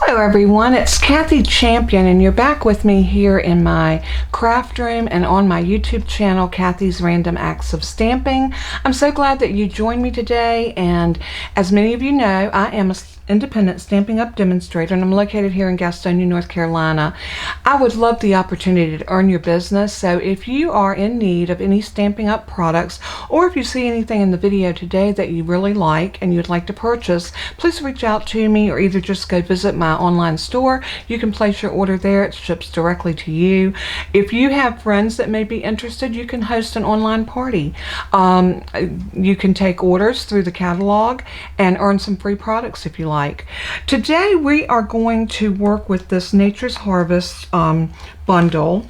Hello everyone, it's Kathy Champion and you're back with me here in my craft room and on my YouTube channel, Kathy's Random Acts of Stamping. I'm so glad that you joined me today, and as many of you know, I am an independent Stampin' Up! Demonstrator and I'm located here in Gastonia, North Carolina. I would love the opportunity to earn your business, so if you are in need of any Stampin' Up! Products, or if you see anything in the video today that you really like and you'd like to purchase, please reach out to me or either just go visit my online store. You can place your order there. It ships directly to you. If you have friends that may be interested, you can host an online party. You can take orders through the catalog and earn some free products if you like. Today we are going to work with this Nature's Harvest bundle.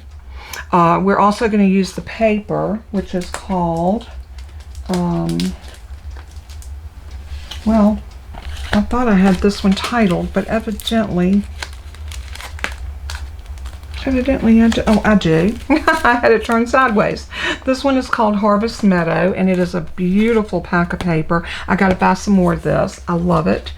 We're also going to use the paper, which is called well, I thought I had this one titled, but evidently I do. Oh, I do. I had it turned sideways. This one is called Harvest Meadow, and it is a beautiful pack of paper. I got to buy some more of this. I love it.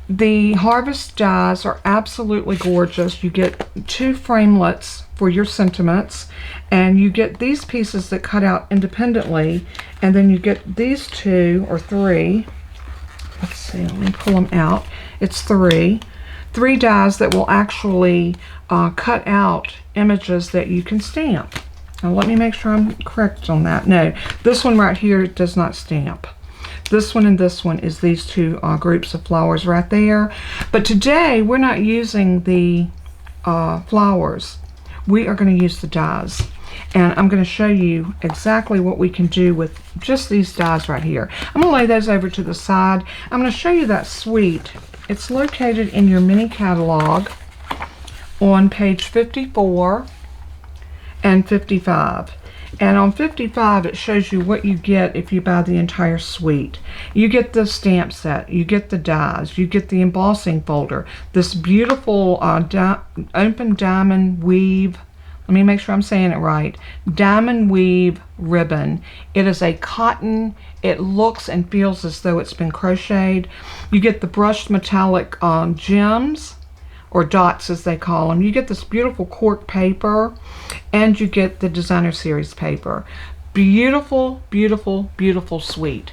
The Harvest dies are absolutely gorgeous. You get 2 framelets for your sentiments, and you get these pieces that cut out independently, and then you get these 2 or 3. Let's see, let me pull them out. It's 3 dies that will actually cut out images that you can stamp. Now let me make sure I'm correct on that. No, this one right here does not stamp. This one and this one is these 2 groups of flowers right there. But today we're not using the flowers. We are going to use the dies. And I'm going to show you exactly what we can do with just these dies right here. I'm going to lay those over to the side. I'm going to show you that suite. It's located in your mini catalog on page 54 and 55. And on 55 it shows you what you get if you buy the entire suite. You get the stamp set, you get the dies, you get the embossing folder, this beautiful open diamond weave, let me make sure I'm saying it right, diamond weave ribbon. It is a cotton. It looks and feels as though it's been crocheted. You get the brushed metallic gems, or dots as they call them. You get this beautiful cork paper, and you get the designer series paper. Beautiful, beautiful, beautiful suite.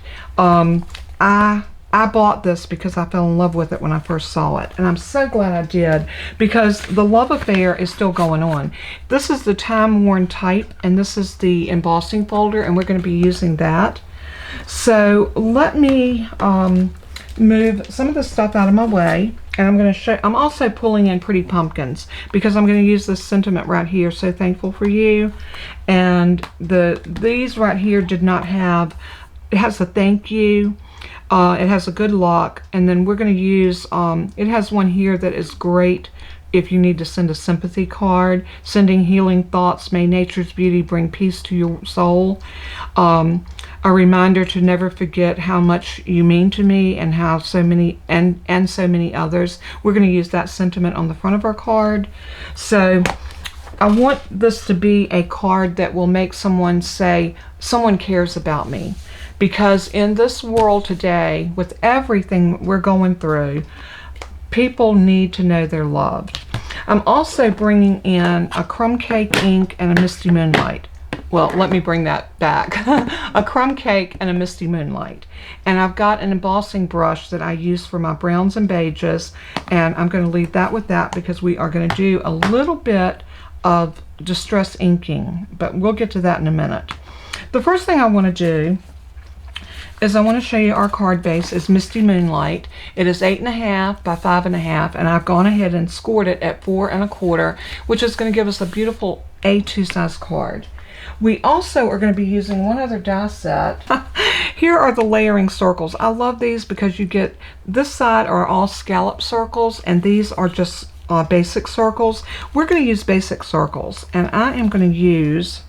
I bought this because I fell in love with it when I first saw it, and I'm so glad I did, because the love affair is still going on. This is the time-worn type, and this is the embossing folder, and we're going to be using that. So let me move some of the stuff out of my way, and I'm going to show. I'm also pulling in Pretty Pumpkins because I'm going to use this sentiment right here, So Thankful for You, and these right here did not have. It has a thank you. It has a good luck, and then we're going to use, it has one here that is great if you need to send a sympathy card, sending healing thoughts, may nature's beauty bring peace to your soul. A reminder to never forget how much you mean to me and how so many, and so many others. We're going to use that sentiment on the front of our card. So I want this to be a card that will make someone say, someone cares about me. Because in this world today, with everything we're going through, people need to know they're loved. I'm also bringing in a Crumb Cake ink and a Misty Moonlight. Well, let me bring that back. A Crumb Cake and a Misty Moonlight. And I've got an embossing brush that I use for my browns and beiges, and I'm going to leave that with that because we are going to do a little bit of distress inking, but we'll get to that in a minute. The first thing I want to do is I want to show you our card base is Misty Moonlight. It is 8.5 by 5.5, and I've gone ahead and scored it at 4 1/4, which is going to give us a beautiful A2 size card. We also are going to be using one other die set. Here are the layering circles. I love these because you get, this side are all scallop circles, and these are just basic circles. We're going to use basic circles, and I am going to use,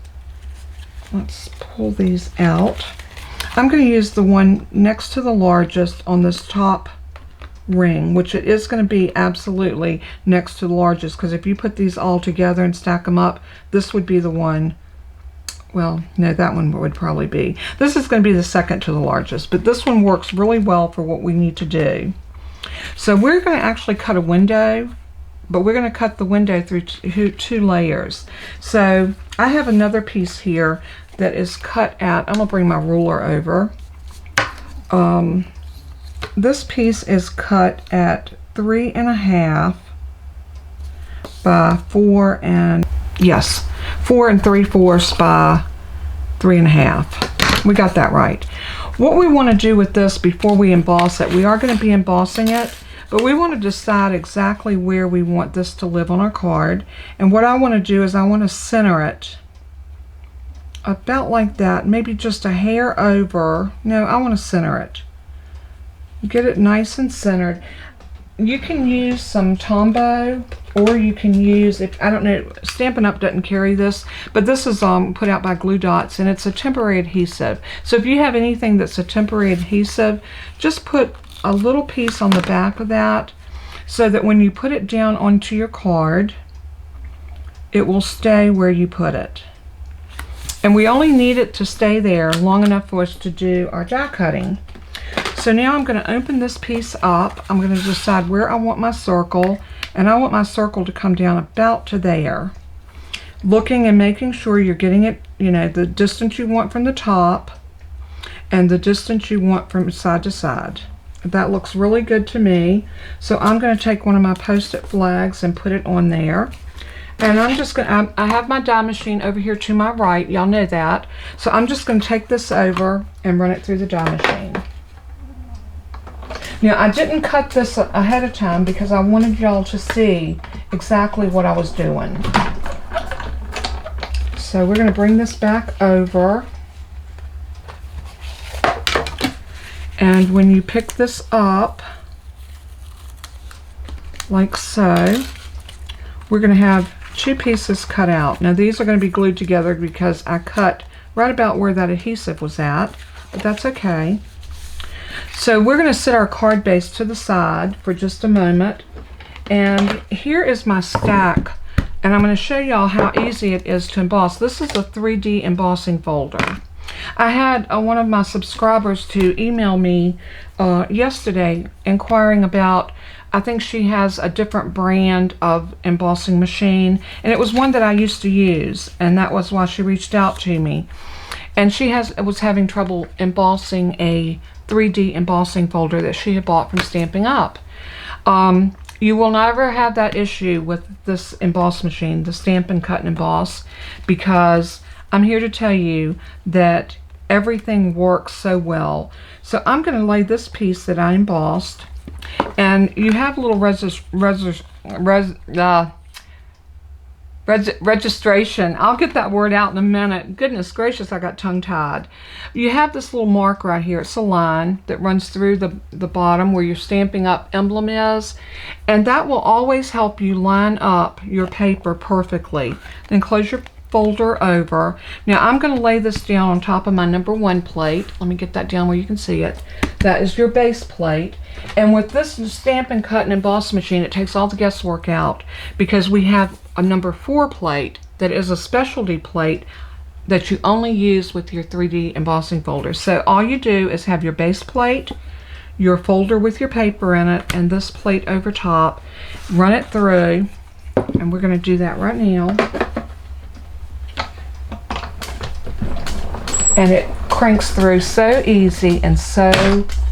let's pull these out. I'm going to use the one next to the largest on this top ring, which it is going to be absolutely next to the largest, because if you put these all together and stack them up, this would be the one. Well, no, that one would probably be. This is going to be the second to the largest, but this one works really well for what we need to do. So we're going to actually cut a window, but we're going to cut the window through two layers. So I have another piece here that is cut at, I'm going to bring my ruler over. This piece is cut at 3.5 by 4 3/4 by 3.5. We got that right. What we want to do with this before we emboss it, we are going to be embossing it, but we want to decide exactly where we want this to live on our card. And what I want to do is I want to center it about like that, maybe just a hair over. No, I want to center it. Get it nice and centered. You can use some Tombow, or you can use, if I don't know, Stampin' Up doesn't carry this, but this is put out by Glue Dots, and it's a temporary adhesive. So if you have anything that's a temporary adhesive, just put a little piece on the back of that so that when you put it down onto your card, it will stay where you put it. And we only need it to stay there long enough for us to do our die cutting. So now I'm going to open this piece up. I'm going to decide where I want my circle, and I want my circle to come down about to there. Looking and making sure you're getting it, you know, the distance you want from the top and the distance you want from side to side. That looks really good to me. So I'm going to take one of my Post-it flags and put it on there. And I'm just going to, I have my die machine over here to my right. Y'all know that. So I'm just going to take this over and run it through the die machine. Now, I didn't cut this ahead of time because I wanted y'all to see exactly what I was doing. So we're going to bring this back over. And when you pick this up, like so, we're going to have two pieces cut out. Now, these are going to be glued together because I cut right about where that adhesive was at, but that's okay. So we're going to set our card base to the side for just a moment. And here is my stack. And I'm going to show y'all how easy it is to emboss. This is a 3D embossing folder. I had one of my subscribers to email me yesterday inquiring about, I think she has a different brand of embossing machine. And it was one that I used to use. And that was why she reached out to me. And she was having trouble embossing a 3D embossing folder that she had bought from Stampin' Up. You will never have that issue with this emboss machine, the Stampin' Cut and Emboss, because I'm here to tell you that everything works so well. So I'm going to lay this piece that I embossed, and you have a little registration. I'll get that word out in a minute. Goodness gracious, I got tongue-tied. You have this little mark right here. It's a line that runs through the bottom where your Stampin' Up emblem is, and that will always help you line up your paper perfectly. Then close your folder over. Now I'm going to lay this down on top of my #1 plate. Let me get that down where you can see it. That is your base plate. And with this Stampin' Cut and Emboss machine, it takes all the guesswork out because we have a #4 plate that is a specialty plate that you only use with your 3D embossing folder. So all you do is have your base plate, your folder with your paper in it, and this plate over top. Run it through, and we're going to do that right now. And it cranks through so easy, and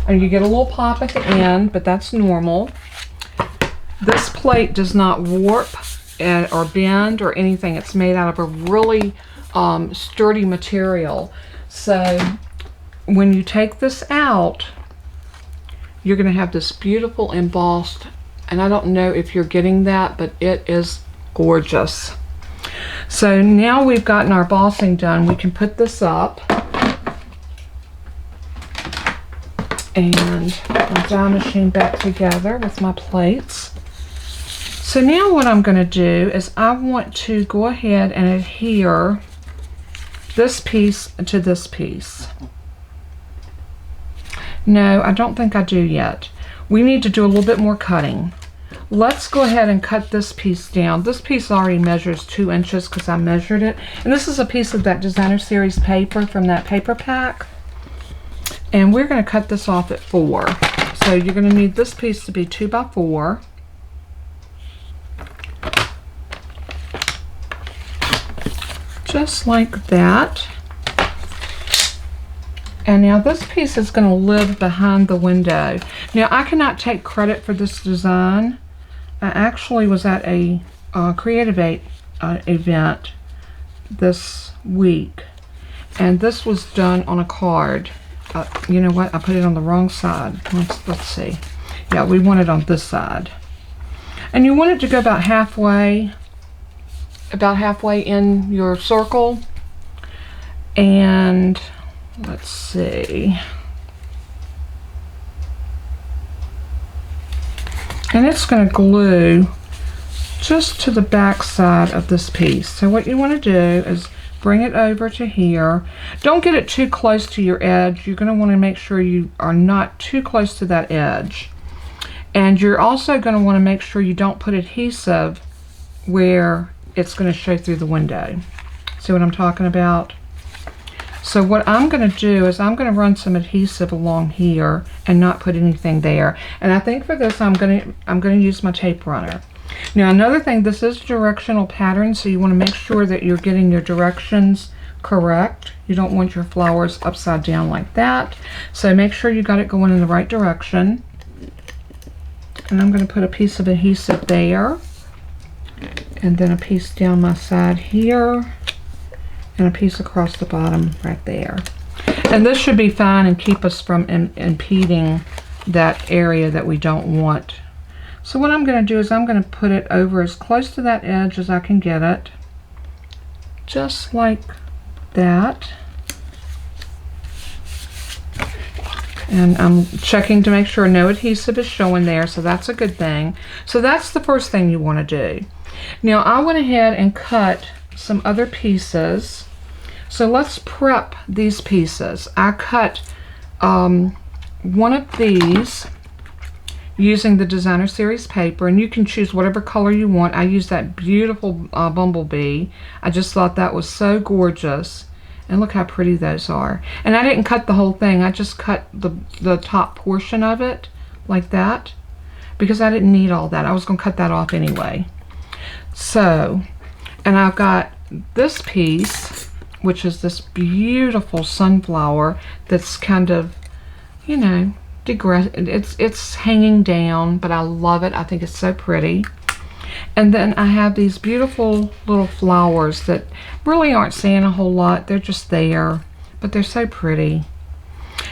you get a little pop at the end, but that's normal. This plate does not warp or bend or anything. It's made out of a really sturdy material. So when you take this out, you're going to have this beautiful embossed, and I don't know if you're getting that, but it is gorgeous. So now we've gotten our embossing done, we can put this up. And my die machine back together with my plates. So now what I'm going to do is I want to go ahead and adhere this piece to this piece. No, I don't think I do yet. We need to do a little bit more cutting. Let's go ahead and cut this piece down. This piece already measures 2 inches because I measured it. And this is a piece of that Designer Series paper from that paper pack. And we're going to cut this off at 4. So you're going to need this piece to be 2 by 4. Just like that. And now this piece is going to live behind the window. Now I cannot take credit for this design. I actually was at a Creative event this week, and this was done on a card. You know what? I put it on the wrong side. Let's see. Yeah, we want it on this side. And you want it to go about halfway in your circle. And let's see. And it's going to glue just to the back side of this piece. So what you want to do is bring it over to here. Don't get it too close to your edge. You're going to want to make sure you are not too close to that edge. And you're also going to want to make sure you don't put adhesive where it's going to show through the window. See what I'm talking about? So what I'm going to do is I'm going to run some adhesive along here and not put anything there. And I think for this I'm going to use my tape runner. Now another thing, this is a directional pattern, so you want to make sure that you're getting your directions correct. You don't want your flowers upside down like that. So make sure you got it going in the right direction. And I'm going to put a piece of adhesive there, and then a piece down my side here, and a piece across the bottom right there. And this should be fine and keep us from impeding that area that we don't want. So what I'm going to do is I'm going to put it over as close to that edge as I can get it. Just like that. And I'm checking to make sure no adhesive is showing there, so that's a good thing. So that's the first thing you want to do. Now I went ahead and cut some other pieces. So let's prep these pieces. I cut one of these using the Designer Series paper, and you can choose whatever color you want. I used that beautiful bumblebee. I just thought that was so gorgeous, and look how pretty those are. And I didn't cut the whole thing. I just cut the top portion of it like that because I didn't need all that. I was going to cut that off anyway. So, and I've got this piece, which is this beautiful sunflower that's kind of, you know, it's hanging down, but I love it. I think it's so pretty. And then I have these beautiful little flowers that really aren't saying a whole lot. They're just there, but they're so pretty.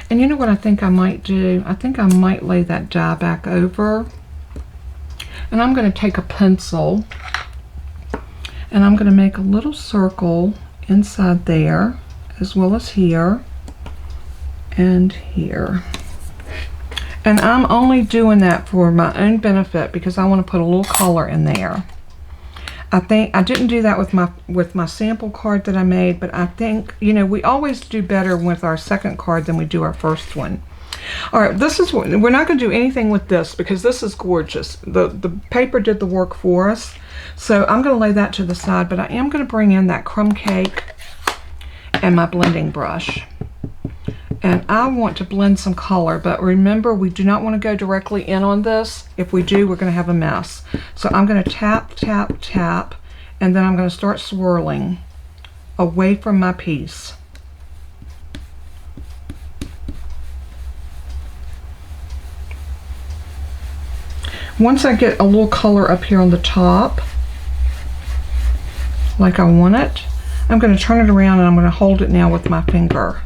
And you know what I think I might do? I think I might lay that die back over. And I'm going to take a pencil and I'm going to make a little circle inside there, as well as here and here. And I'm only doing that for my own benefit because I want to put a little color in there. I think I didn't do that with my sample card that I made, but I think, you know, we always do better with our second card than we do our first one. All right, this is what we're not going to do anything with this because this is gorgeous. The paper did the work for us, so I'm going to lay that to the side. But I am going to bring in that Crumb Cake and my blending brush. And I want to blend some color, but remember, we do not want to go directly in on this. If we do, we're going to have a mess. So I'm going to tap, tap, tap, and then I'm going to start swirling away from my piece. Once I get a little color up here on the top, like I want it, I'm going to turn it around and I'm going to hold it now with my finger.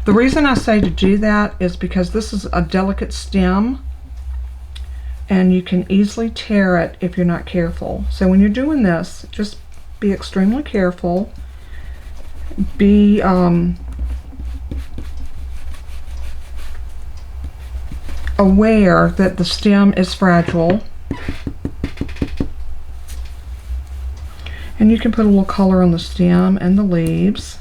The reason I say to do that is because this is a delicate stem and you can easily tear it if you're not careful. So when you're doing this, just be extremely careful. Be aware that the stem is fragile. And you can put a little color on the stem and the leaves.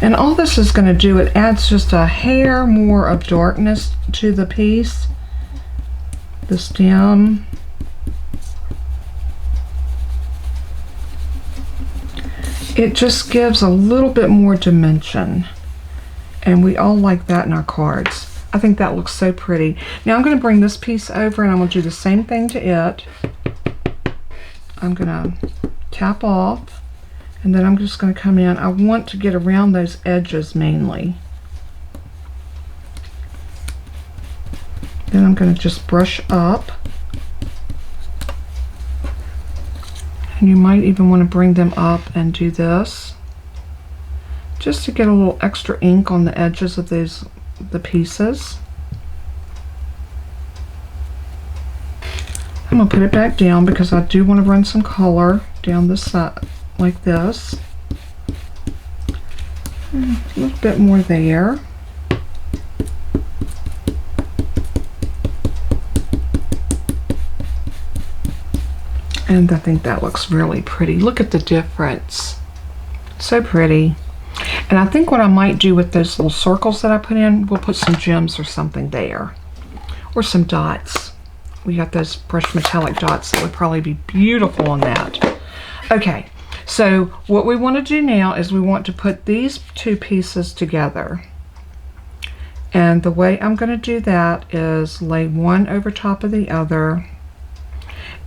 And all this is going to do, it adds just a hair more of darkness to the piece, the stem. It just gives a little bit more dimension. And we all like that in our cards. I think that looks so pretty. Now I'm going to bring this piece over and I'm going to do the same thing to it. I'm going to tap off and then I'm just going to come in. I want to get around those edges mainly. Then I'm going to just brush up. And you might even want to bring them up and do this, just to get a little extra ink on the edges of the pieces. I'm going to put it back down because I do want to run some color down this side like this. A little bit more there. And I think that looks really pretty. Look at the difference. So pretty. And I think what I might do with those little circles that I put in, we'll put some gems or something there. Or some dots. We got those brushed metallic dots that would probably be beautiful on that. Okay, so what we want to do now is we want to put these two pieces together. And the way I'm going to do that is lay one over top of the other.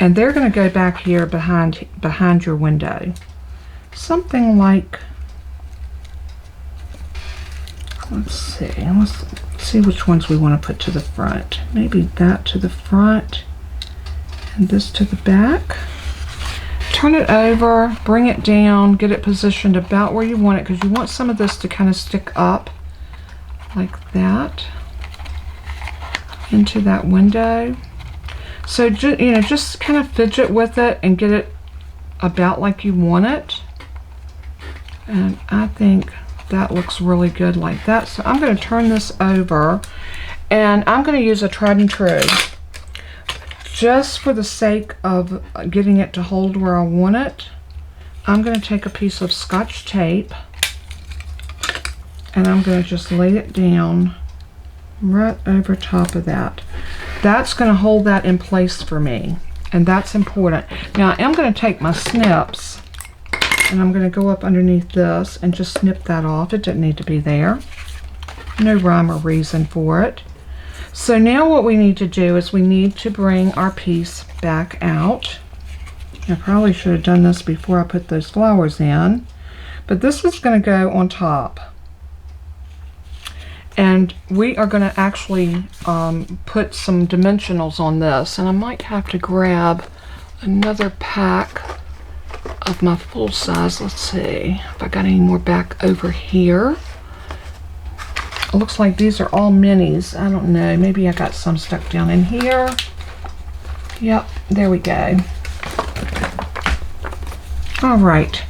And they're going to go back here behind your window. Something like, let's see which ones we want to put to the front. Maybe that to the front and this to the back. Turn it over, bring it down, get it positioned about where you want it, because you want some of this to kind of stick up like that into that window. So, you know, just kind of fidget with it and get it about like you want it. And I think that looks really good like that. So I'm going to turn this over and I'm going to use a tried and true. Just for the sake of getting it to hold where I want it, I'm going to take a piece of Scotch tape and I'm going to just lay it down right over top of that. That's going to hold that in place for me, and that's important. Now I am going to take my snips and I'm going to go up underneath this and just snip that off. It didn't need to be there. No rhyme or reason for it. So now what we need to do is we need to bring our piece back out. I probably should have done this before I put those flowers in, but this is going to go on top. And we are going to actually put some dimensionals on this. And I might have to grab another pack of my full size. Let's see if I got any more back over here. It looks like these are all minis. I don't know. Maybe I got some stuck down in here. Yep, there we go. All right.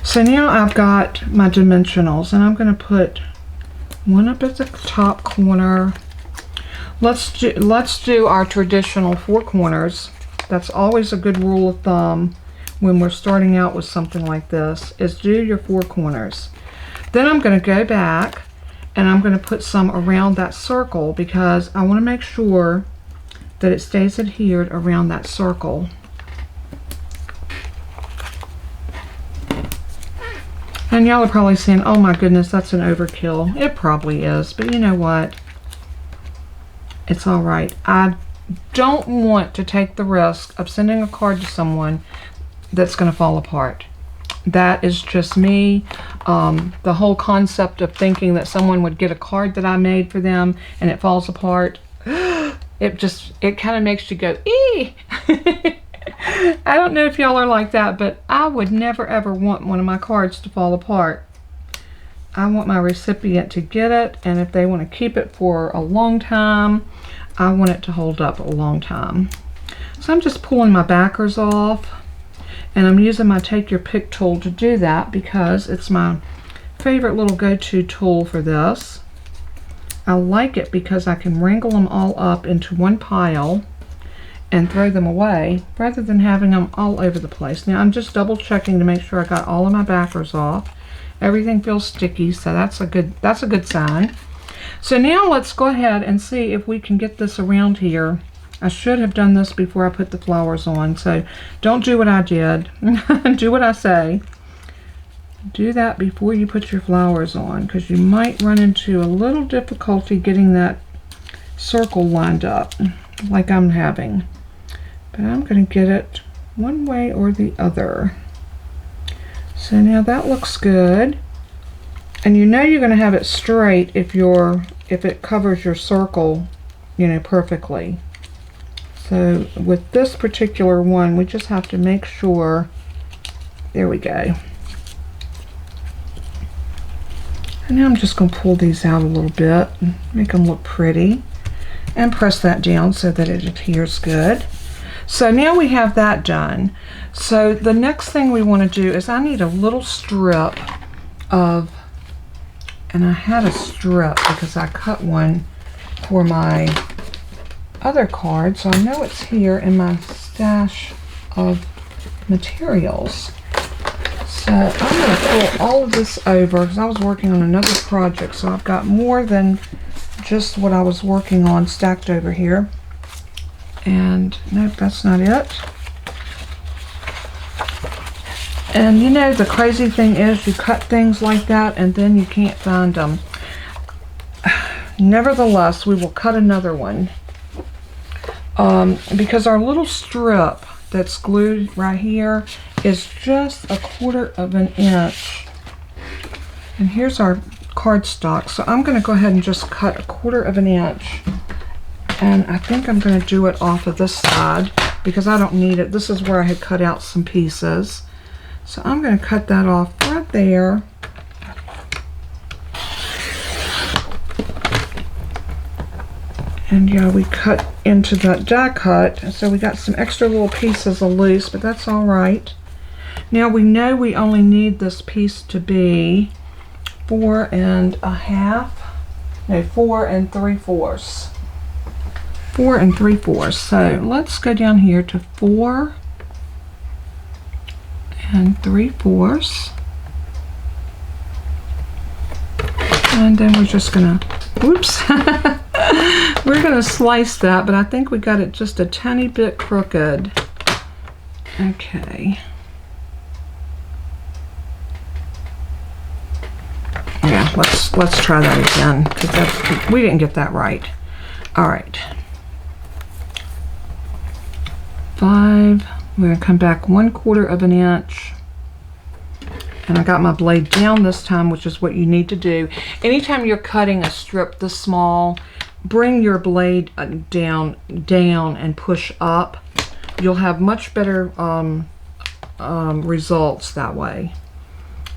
So now I've got my dimensionals. And I'm going to put one up at the top corner. Let's do our traditional 4 corners. That's always a good rule of thumb when we're starting out with something like this, is do your 4 corners. Then I'm going to go back and I'm going to put some around that circle because I want to make sure that it stays adhered around that circle. And y'all are probably saying, oh my goodness, that's an overkill. It probably is, but you know what? It's all right. I don't want to take the risk of sending a card to someone that's going to fall apart. That is just me. The whole concept of thinking that someone would get a card that I made for them and it falls apart, it kind of makes you go, ee! I don't know if y'all are like that, but I would never ever want one of my cards to fall apart. I want my recipient to get it, and if they want to keep it for a long time, I want it to hold up a long time. So I'm just pulling my backers off, and I'm using my Take Your Pick tool to do that because it's my favorite little go-to tool for this. I like it because I can wrangle them all up into one pile and throw them away rather than having them all over the place. Now I'm just double checking to make sure I got all of my backers off. Everything feels sticky, so that's a good sign. So now let's go ahead and see if we can get this around here. I should have done this before I put the flowers on, so don't do what I did. Do what I say. do that before you put your flowers on, because you might run into a little difficulty getting that circle lined up like I'm having. But I'm going to get it one way or the other. So now that looks good. And you know you're going to have it straight if it covers your circle, you know, perfectly. So with this particular one, we just have to make sure. There we go. And now I'm just going to pull these out a little bit and make them look pretty, and press that down so that it adheres good. So now we have that done. So the next thing we want to do is I need a little strip of, and I had a strip because I cut one for my other card, so I know it's here in my stash of materials. So I'm going to pull all of this over because I was working on another project, so I've got more than just what I was working on stacked over here. And nope, that's not it. And you know, the crazy thing is you cut things like that and then you can't find them. Nevertheless, we will cut another one. Because our little strip that's glued right here is just 1/4 of an inch. And here's our cardstock. So I'm going to go ahead and just cut 1/4 of an inch. And I think I'm going to do it off of this side because I don't need it. This is where I had cut out some pieces. So I'm going to cut that off right there. And yeah, we cut into that die cut, so we got some extra little pieces of loose, but that's all right. Now we know we only need this piece to be 4 3/4. 4 3/4. So let's go down here to 4 3/4. And then we're just gonna, whoops, we're gonna slice that, but I think we got it just a tiny bit crooked. Okay. Yeah, let's try that again because we didn't get that right. All right. 5. We're gonna come back 1/4 of an inch. And I got my blade down this time, which is what you need to do. Anytime you're cutting a strip this small, bring your blade down and push up. You'll have much better results that way.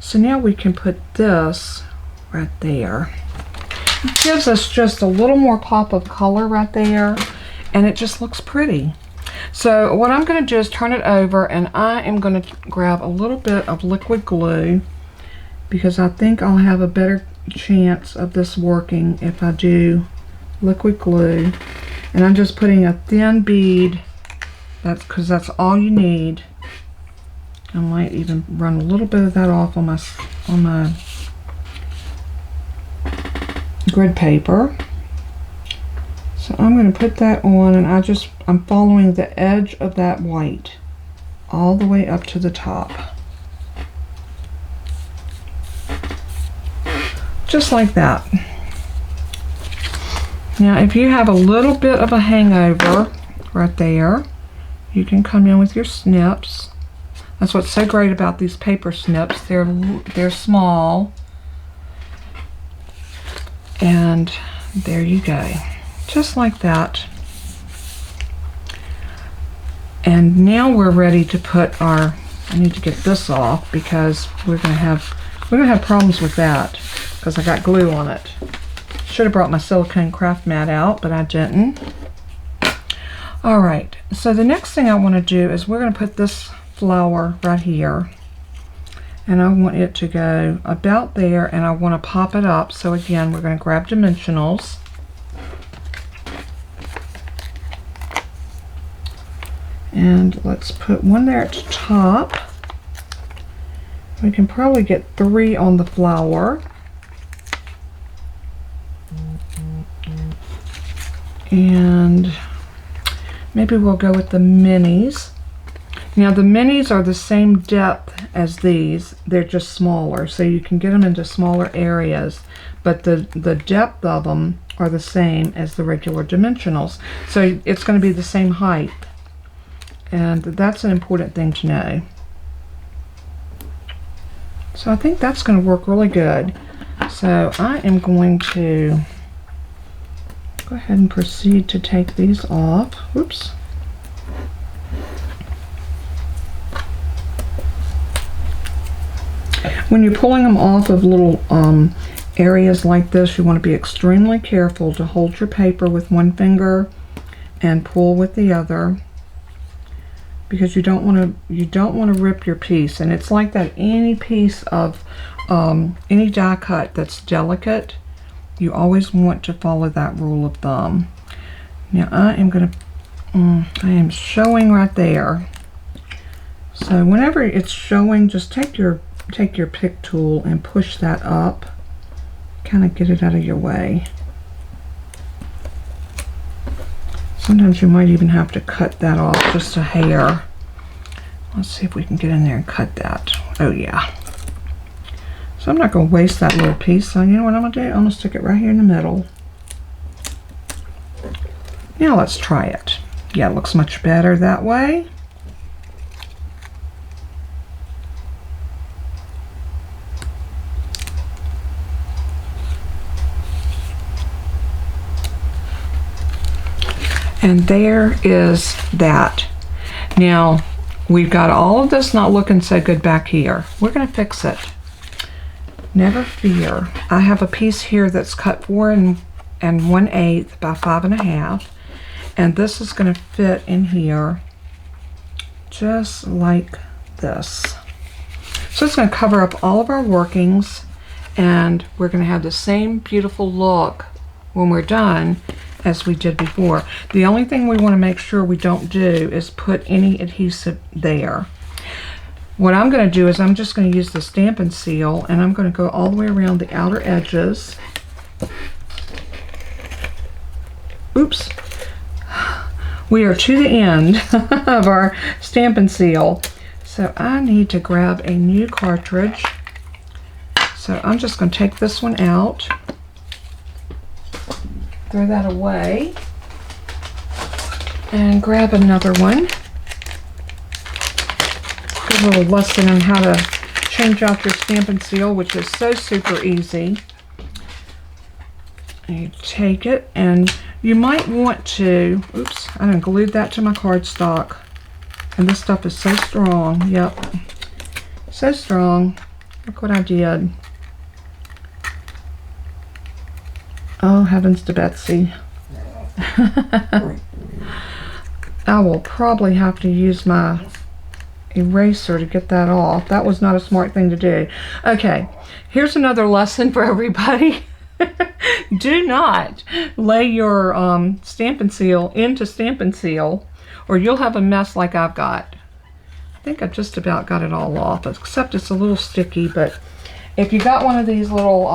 So now we can put this right there. It gives us just a little more pop of color right there, and it just looks pretty. So what I'm going to do is turn it over, and I am going to grab a little bit of liquid glue because I think I'll have a better chance of this working if I do liquid glue. And I'm just putting a thin bead, that's because that's all you need. I might even run a little bit of that off on my grid paper. So I'm going to put that on, and I'm following the edge of that white all the way up to the top. Just like that. Now if you have a little bit of a hangover right there, you can come in with your snips. That's what's so great about these paper snips. They're small. And there you go. Just like that. And now we're ready to put our, I need to get this off because we're gonna have problems with that because I got glue on it. Should have brought my silicone craft mat out, but I didn't. All right, so the next thing I want to do is we're going to put this flower right here, and I want it to go about there, and I want to pop it up. So again, we're going to grab Dimensionals. And let's put one there at the top. We can probably get 3 on the flower. And maybe we'll go with the minis. Now the minis are the same depth as these, they're just smaller, so you can get them into smaller areas, but the depth of them are the same as the regular dimensionals. So it's going to be the same height, and that's an important thing to know. So I think that's going to work really good. So I am going to go ahead and proceed to take these off. Whoops. When you're pulling them off of little areas like this, you want to be extremely careful to hold your paper with one finger and pull with the other, because you don't want to rip your piece. And it's like that any piece of any die cut that's delicate, you always want to follow that rule of thumb. Now I am showing right there. So whenever it's showing, just take your pick tool and push that up, kind of get it out of your way. Sometimes you might even have to cut that off just a hair. Let's see if we can get in there and cut that. Oh yeah. So I'm not going to waste that little piece, so you know what I'm going to do? I'm going to stick it right here in the middle. Now let's try it. Yeah, it looks much better that way. And there is that. Now, we've got all of this not looking so good back here. We're going to fix it. Never fear. I have a piece here that's cut 4 1/8 by 5 1/2. And this is going to fit in here just like this. So it's going to cover up all of our workings, and we're going to have the same beautiful look when we're done as we did before. The only thing we want to make sure we don't do is put any adhesive there. What I'm going to do is I'm just going to use the Stampin' Seal, and I'm going to go all the way around the outer edges. Oops. We are to the end of our Stampin' Seal. So I need to grab a new cartridge. So I'm just going to take this one out. Throw that away and grab another one. Good little lesson on how to change out your Stampin' Seal, which is so super easy. You take it, and you might want to, oops, I done glued that to my cardstock. And this stuff is so strong. Yep, so strong. Look what I did. Oh, heavens to Betsy. I will probably have to use my eraser to get that off. That was not a smart thing to do. Okay, here's another lesson for everybody. Do not lay your Stampin' Seal into Stampin' Seal, or you'll have a mess like I've got. I think I've just about got it all off, except it's a little sticky. But if you got one of these little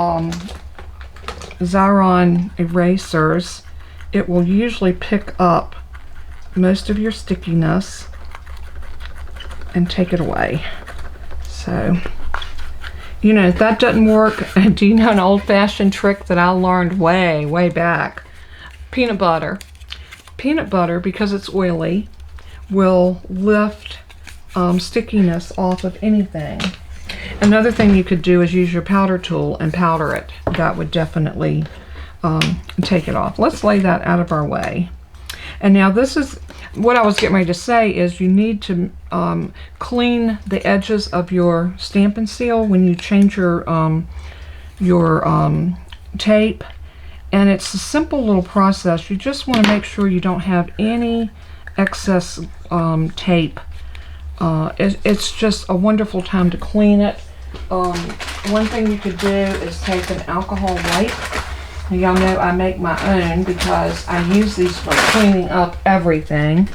Xyron erasers, it will usually pick up most of your stickiness and take it away. So, you know, if that doesn't work, do you know an old-fashioned trick that I learned way back? Peanut butter. Peanut butter, because it's oily, will lift stickiness off of anything. Another thing you could do is use your powder tool and powder it. That would definitely take it off. Let's lay that out of our way. And now this is what I was getting ready to say, is you need to clean the edges of your Stampin' Seal when you change your tape. And it's a simple little process. You just want to make sure you don't have any excess tape. It's just a wonderful time to clean it. One thing you could do is take an alcohol wipe. Y'all know I make my own because I use these for cleaning up everything.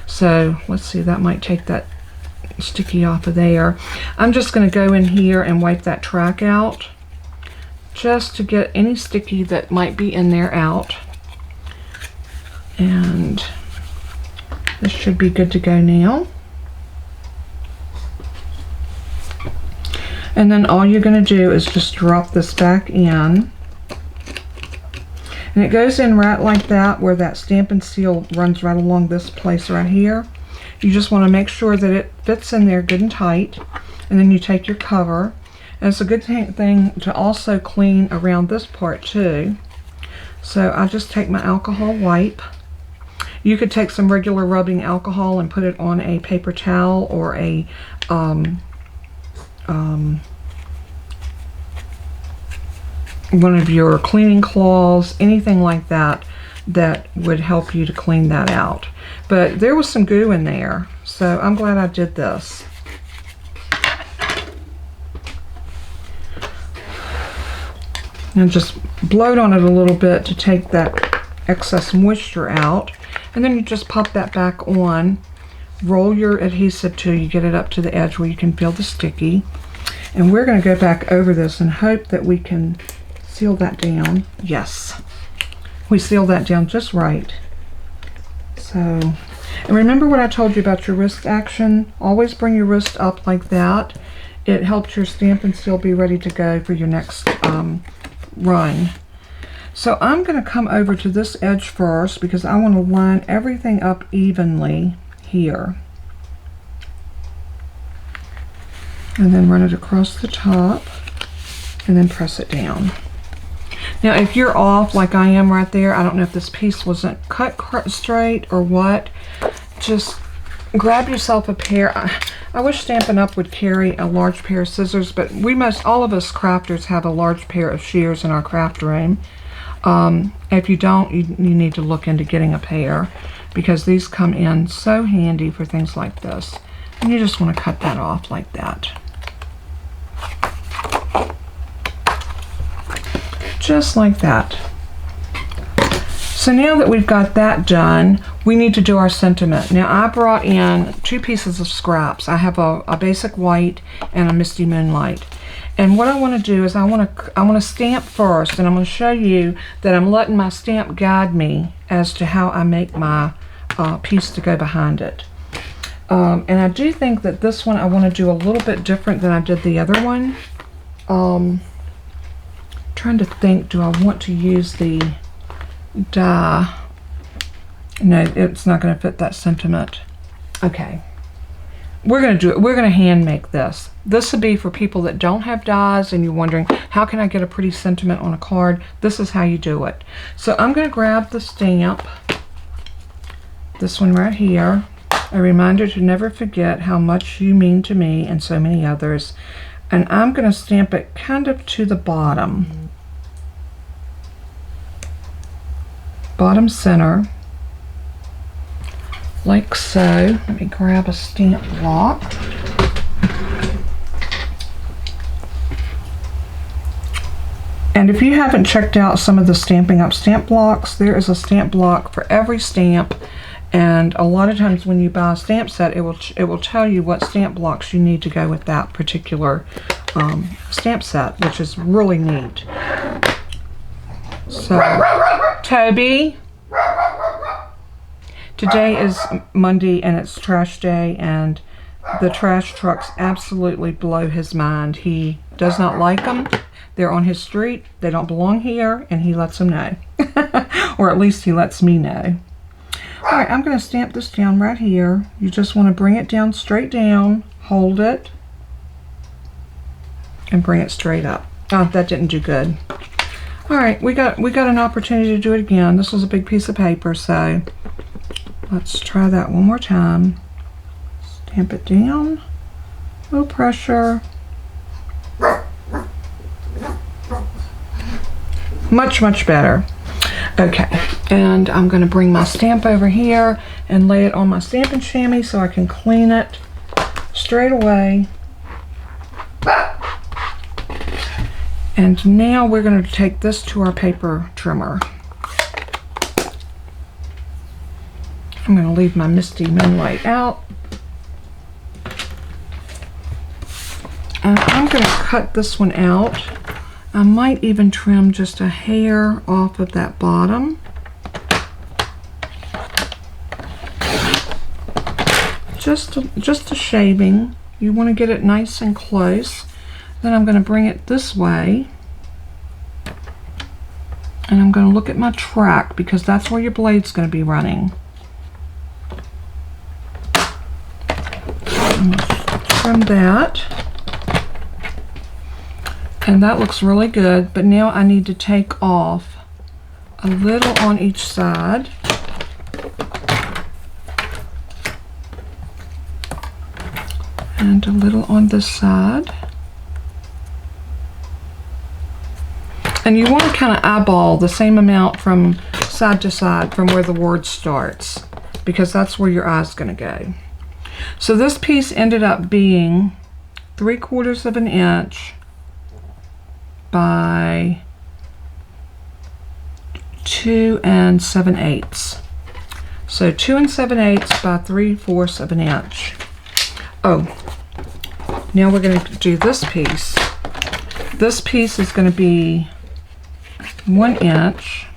So let's see, that might take that sticky off of there. I'm just going to go in here and wipe that track out, just to get any sticky that might be in there out. And this should be good to go now. And then all you're going to do is just drop this back in. And it goes in right like that, where that Stampin' Seal runs right along this place right here. You just want to make sure that it fits in there good and tight. And then you take your cover. And it's a good thing to also clean around this part too. So I just take my alcohol wipe. You could take some regular rubbing alcohol and put it on a paper towel or a one of your cleaning cloths, anything like that, that would help you to clean that out. But there was some goo in there, so I'm glad I did this. And just blowed on it a little bit to take that excess moisture out. And then you just pop that back on, roll your adhesive till you get it up to the edge where you can feel the sticky. And we're going to go back over this and hope that we can seal that down. Yes, we sealed that down just right. So, and remember what I told you about your wrist action? Always bring your wrist up like that. It helps your Stampin' Seal be ready to go for your next run. So I'm going to come over to this edge first because I want to line everything up evenly here. And then run it across the top and then press it down. Now if you're off like I am right there, I don't know if this piece wasn't cut straight or what, just grab yourself a pair. I wish Stampin' Up! Would carry a large pair of scissors, but all of us crafters have a large pair of shears in our craft room. If you don't, you need to look into getting a pair, because these come in so handy for things like this. And you just want to cut that off like that. Just like that. So now that we've got that done, we need to do our sentiment. Now I brought in 2 pieces of scraps. I have a basic white and a Misty Moonlight. And what I want to do is I want to stamp first, and I'm going to show you that I'm letting my stamp guide me as to how I make my piece to go behind it. And I do think that this one I want to do a little bit different than I did the other one. Trying to think, do I want to use the die? No, it's not going to fit that sentiment. Okay, we're going to do it. We're going to hand make this. This would be for people that don't have dies and you're wondering, how can I get a pretty sentiment on a card? This is how you do it. So I'm going to grab the stamp, this one right here, a reminder to never forget how much you mean to me and so many others. And I'm going to stamp it kind of to the bottom center, like so. Let me grab a stamp block. And if you haven't checked out some of the Stampin' Up! Stamp blocks, there is a stamp block for every stamp. And a lot of times when you buy a stamp set, it will tell you what stamp blocks you need to go with that particular stamp set, which is really neat. So, Toby, today is Monday and it's trash day, and the trash trucks absolutely blow his mind. He does not like them. They're on his street. They don't belong here, and he lets them know. Or at least he lets me know. Alright, I'm going to stamp this down right here. You just want to bring it down straight down, hold it, and bring it straight up. Oh, that didn't do good. Alright, we got an opportunity to do it again. This was a big piece of paper, so let's try that one more time. Stamp it down. No pressure. Much, much better. Okay, and I'm going to bring my stamp over here and lay it on my Stampin' Chamois so I can clean it straight away. And now we're going to take this to our paper trimmer. I'm going to leave my Misty Moonlight out. And I'm going to cut this one out. I might even trim just a hair off of that bottom. Just a shaving. You want to get it nice and close. Then I'm going to bring it this way. And I'm going to look at my track because that's where your blade's going to be running. I'm going to trim that. And that looks really good, but now I need to take off a little on each side. And a little on this side. And you want to kind of eyeball the same amount from side to side from where the word starts, because that's where your eye's going to go. So this piece ended up being 3/4 of an inch by 2 7/8. So 2 7/8 by 3/4 of an inch. Oh, now we're going to do this piece. This piece is going to be 1 inch,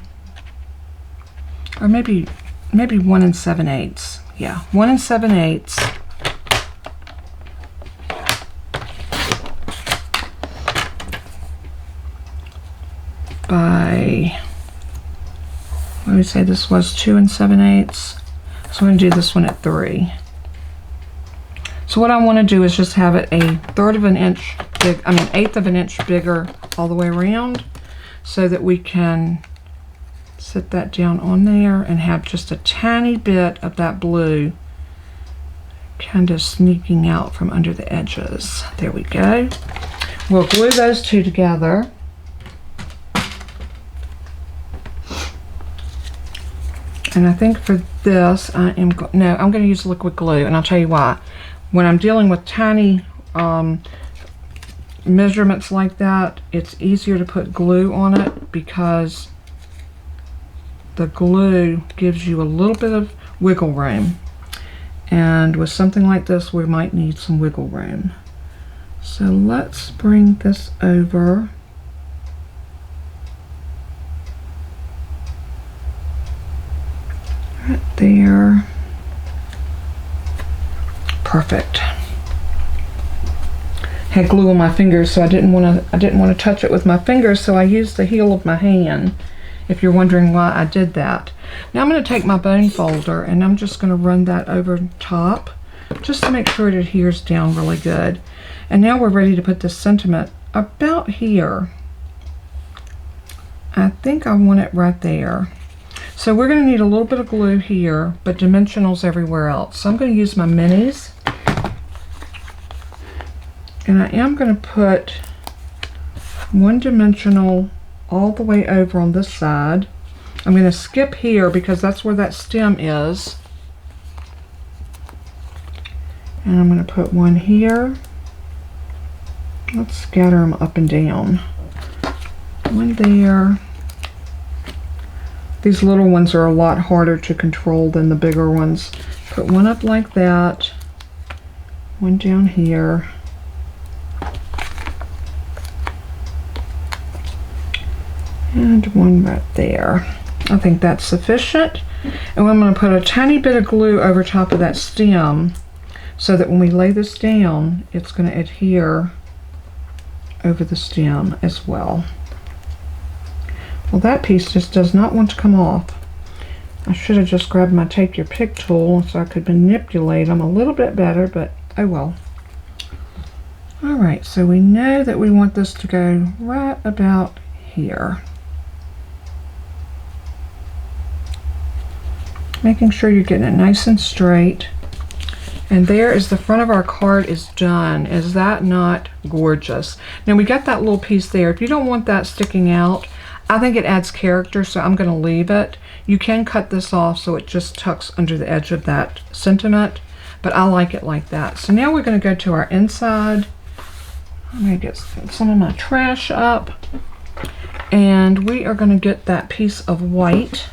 or maybe 1 7/8. Yeah, 1 7/8 by, let me say this was 2 7/8. So I'm going to do this one at 3. So what I want to do is just have it a 1/3 of an inch big, 1/8 of an inch bigger all the way around, so that we can set that down on there and have just a tiny bit of that blue kind of sneaking out from under the edges. There we go. We'll glue those two together. And I think for this, I'm going to use liquid glue, and I'll tell you why. When I'm dealing with tiny measurements like that, it's easier to put glue on it because the glue gives you a little bit of wiggle room. And with something like this, we might need some wiggle room. So let's bring this over. Right there. Perfect. Had glue on my fingers, so I didn't want to touch it with my fingers, so I used the heel of my hand, if you're wondering why I did that. Now I'm going to take my bone folder and I'm just going to run that over top just to make sure it adheres down really good. And now we're ready to put this sentiment about here. I think I want it right there. So we're going to need a little bit of glue here, but dimensionals everywhere else. So I'm going to use my minis. And I am going to put 1 dimensional all the way over on this side. I'm going to skip here because that's where that stem is. And I'm going to put 1 here. Let's scatter them up and down. 1 there. These little ones are a lot harder to control than the bigger ones. Put 1 up like that. 1 down here. And 1 right there. I think that's sufficient. And I'm going to put a tiny bit of glue over top of that stem so that when we lay this down, it's going to adhere over the stem as well. Well, that piece just does not want to come off. I should have just grabbed my Take Your Pick tool so I could manipulate them a little bit better, but oh well. Alright, so we know that we want this to go right about here. Making sure you're getting it nice and straight. And there is the front of our card is done. Is that not gorgeous? Now we got that little piece there. If you don't want that sticking out, I think it adds character, so I'm going to leave it. You can cut this off so it just tucks under the edge of that sentiment, but I like it like that. So now we're going to go to our inside. I'm going to get some of my trash up, and we are going to get that piece of white.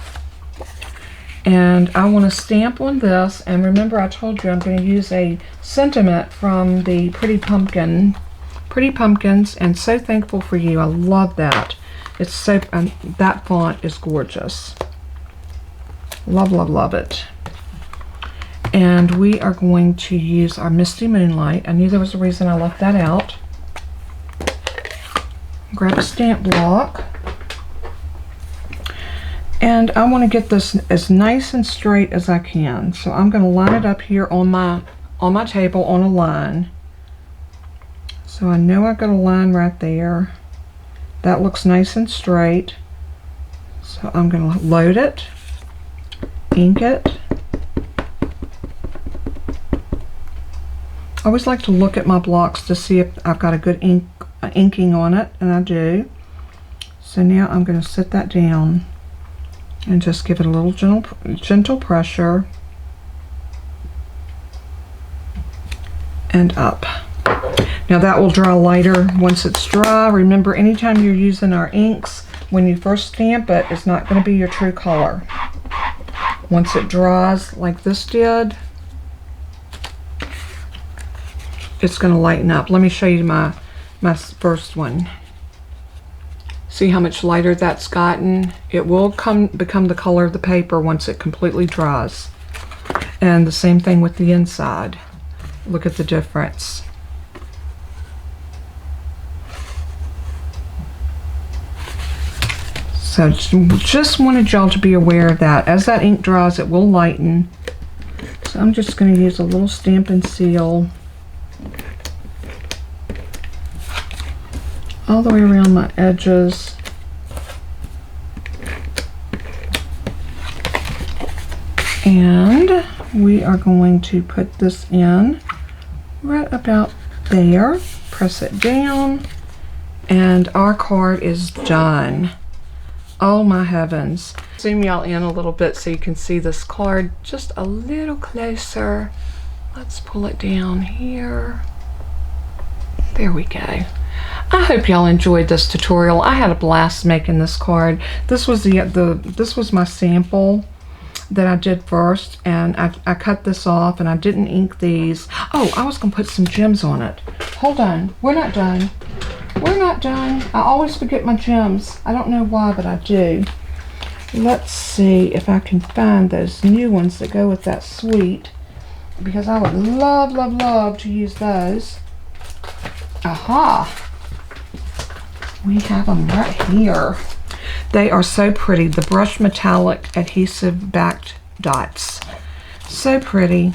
And I want to stamp on this, and remember I told you I'm going to use a sentiment from the Pretty Pumpkins, and So Thankful for You. I love that. It's so, that font is gorgeous. Love, love, love it. And we are going to use our Misty Moonlight. I knew there was a reason I left that out. Grab a stamp block. And I want to get this as nice and straight as I can. So I'm going to line it up here on my table on a line. So I know I've got a line right there. That looks nice and straight. So I'm going to load it, ink it. I always like to look at my blocks to see if I've got a good inking on it, and I do. So now I'm going to set that down and just give it a little gentle pressure and up. Now that will dry lighter once it's dry. Remember, anytime you're using our inks, when you first stamp it, it's not going to be your true color. Once it dries like this did, it's going to lighten up. Let me show you my first one. See how much lighter that's gotten? It will become the color of the paper once it completely dries. And the same thing with the inside. Look at the difference. So just wanted y'all to be aware of that. As that ink dries, it will lighten. So I'm just going to use a little Stampin' Seal all the way around my edges. And we are going to put this in right about there. Press it down, and our card is done. Oh my heavens. Zoom y'all in a little bit so you can see this card just a little closer. Let's pull it down here. There we go. I hope y'all enjoyed this tutorial. I had a blast making this card. This was this was my sample that I did first, and I cut this off and I didn't ink these. Oh, I was gonna put some gems on it. Hold on, we're not done. We're not done. I always forget my gems. I don't know why, but I do. Let's see if I can find those new ones that go with that suite, because I would love, love, love to use those. Aha! We have them right here. They are so pretty. The brushed metallic adhesive backed dots. So pretty.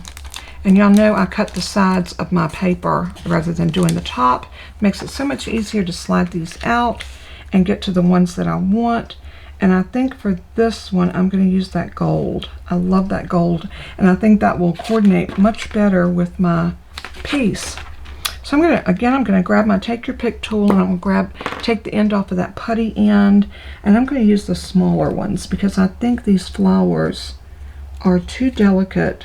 And y'all know I cut the sides of my paper rather than doing the top. Makes it so much easier to slide these out and get to the ones that I want. And I think for this one, I'm going to use that gold. I love that gold. And I think that will coordinate much better with my piece. So I'm going to grab my Take Your Pick tool, and I'm going to take the end off of that putty end. And I'm going to use the smaller ones because I think these flowers are too delicate.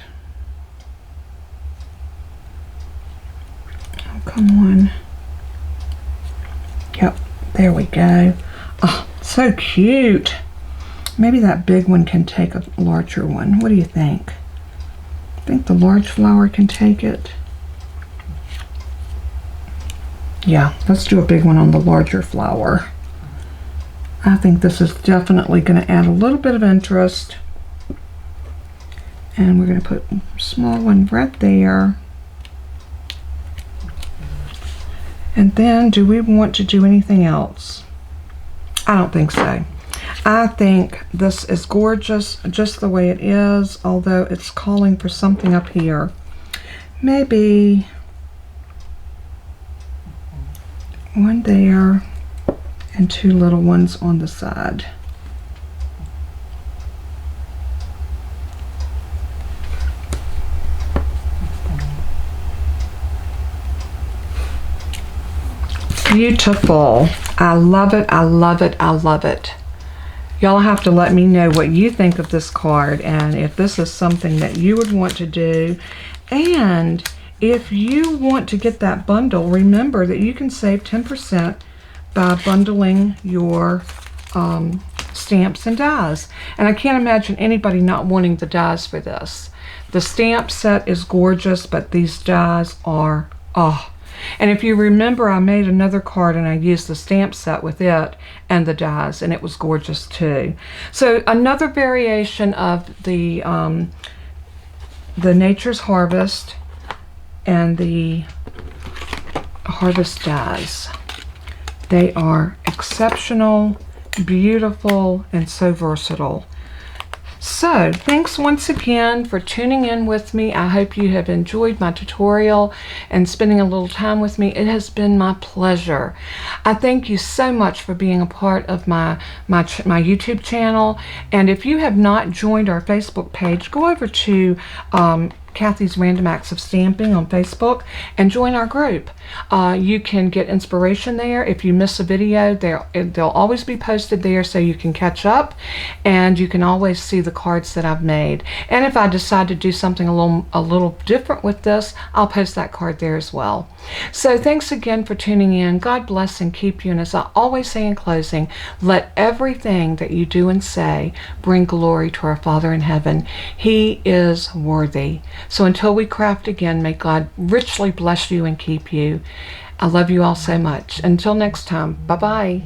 Oh, come on. Yep, there we go. Oh, so cute. Maybe that big one can take a larger one. What do you think? I think the large flower can take it. Yeah, let's do a big one on the larger flower. I think this is definitely going to add a little bit of interest. And we're going to put a small one right there. And then, do we want to do anything else? I don't think so. I think this is gorgeous just the way it is, although it's calling for something up here. Maybe one there and two little ones on the side. Beautiful. I love it. I love it. I love it. Y'all have to let me know what you think of this card and if this is something that you would want to do. And if you want to get that bundle, remember that you can save 10% by bundling your stamps and dies. And I can't imagine anybody not wanting the dies for this. The stamp set is gorgeous, but these dies are, oh. And if you remember, I made another card and I used the stamp set with it and the dies, and it was gorgeous too. So another variation of the Nature's Harvest and the Harvest dies. They are exceptional, beautiful, and so versatile. So, thanks once again for tuning in with me. I hope you have enjoyed my tutorial and spending a little time with me. It has been my pleasure. I thank you so much for being a part of my YouTube channel. And if you have not joined our Facebook page, go over to Kathy's Random Acts of Stamping on Facebook and join our group. You can get inspiration there. If you miss a video, they'll always be posted there so you can catch up, and you can always see the cards that I've made. And if I decide to do something a little different with this, I'll post that card there as well. So thanks again for tuning in. God bless and keep you. And as I always say in closing, let everything that you do and say bring glory to our Father in heaven. He is worthy. So until we craft again, may God richly bless you and keep you. I love you all so much. Until next time, bye-bye.